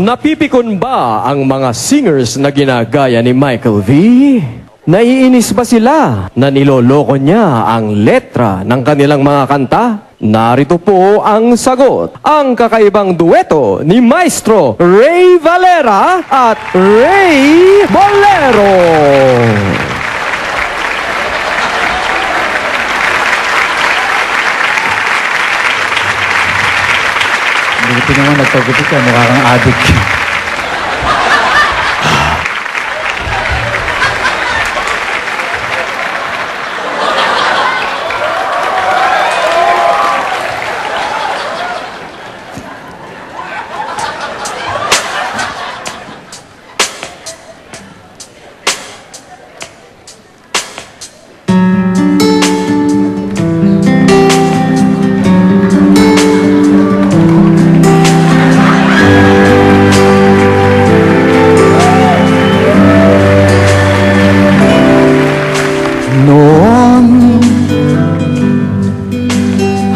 Napipikon ba ang mga singers na ginagaya ni Michael V? Naiinis ba sila na niloloko niya ang letra ng kanilang mga kanta? Narito po ang sagot. Ang kakaibang dueto ni Maestro Ray Valera at Ray Bolero. Buti naman nagpagupit ka, mukha kang addict.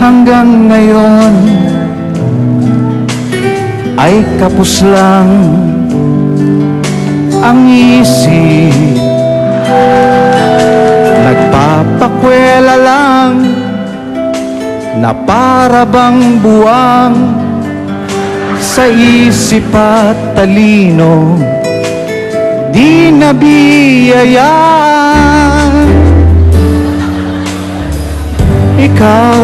Hanggang ngayon ay kapos lang ang isip, nagpapakwela lang na para bang buwang sa isip at talino, di nabiyayaan. Ikaw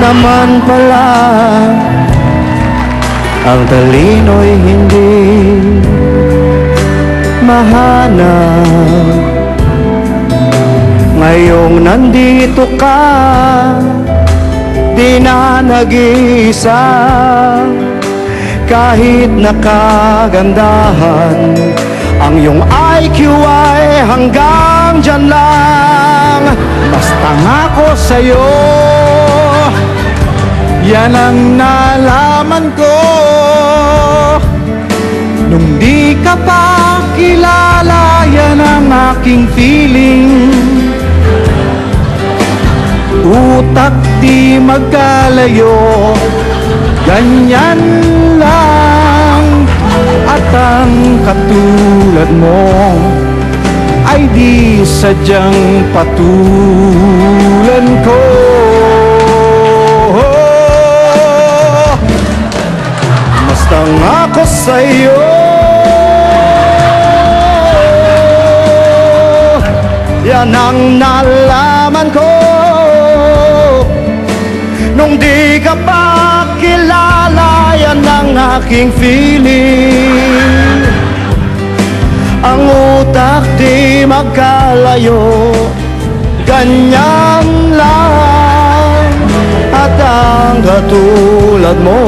naman pala ang talino'y hindi mahanap. Ngayong nandito ka, di na nag-iisa, kahit nakagandahan ang iyong IQ ay hanggang dyan lang. Basta ngako sa'yo, yan ang nalaman ko nung di ka pa kilala. Yan ang aking feeling, utak di magkalayo, ganyan lang. At ang katulad mo ay di sadyang patulan ko. Basta ngako sa'yo, yan ang nalaman ko nung di ka pa kilala. Yan ang aking feeling, ang utak di magkalayo, ganyan lang. At ang katulad mo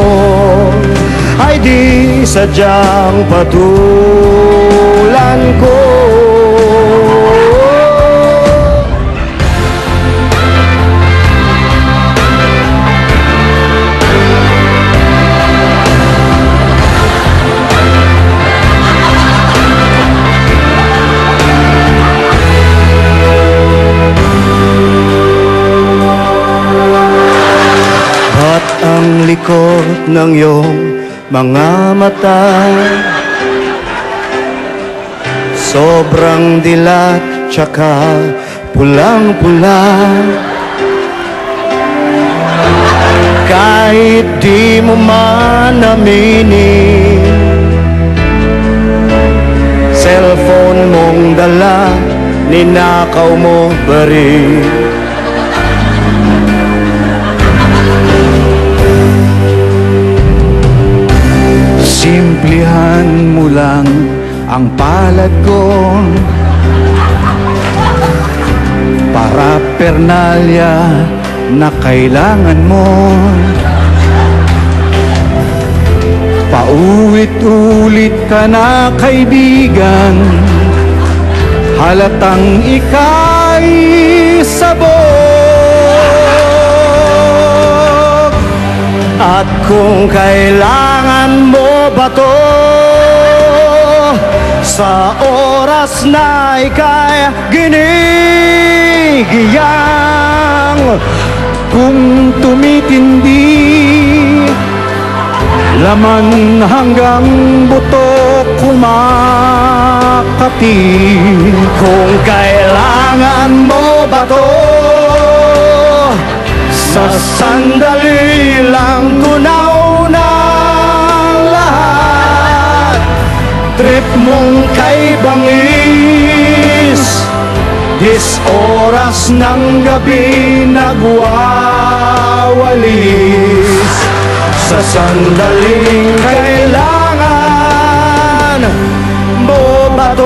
ay di sadyang patulan ko. Ang likod ng iyong mga mata, sobrang dilat tsaka pulang-pula. Kahit di mo man aminin, cellphone mong dala, ninakaw mo ba rin? Simplihan mo lang ang palad ko, para pernalya na kailangan mo. Paulit-ulit ka na kaibigan, halatang ika'y sabog. At kung kailangan mo ba to, sa oras na ika'y ginigiyang, kung tumitindi Laman hanggang buto kumakati. Kung kailangan mo ba to, sa sandali lang tunaw ng lahat. Trip mong kay Bangis, 10 oras ng gabi nagwawalis. Sa sandaling kailangan mo ba to?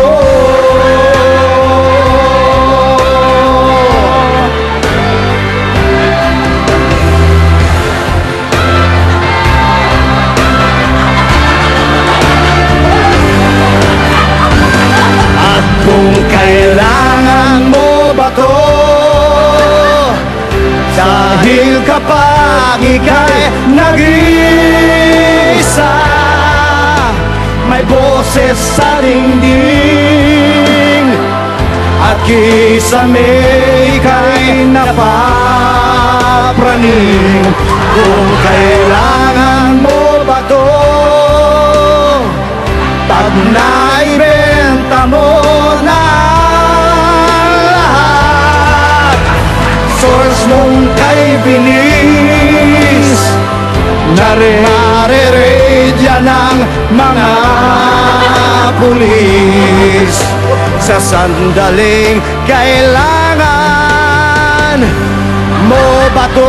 At kung kailangan mo ba to, dahil kapag ika'y nag-iisa, may boses sa dingding, at kisame ika'y napapraning. Kung kailangan mo ba to, pag naibenta mo na lahat, source mong kay Binis, nare-raid yan ang mga pulis. Sa sandaling kailangan mo ba to?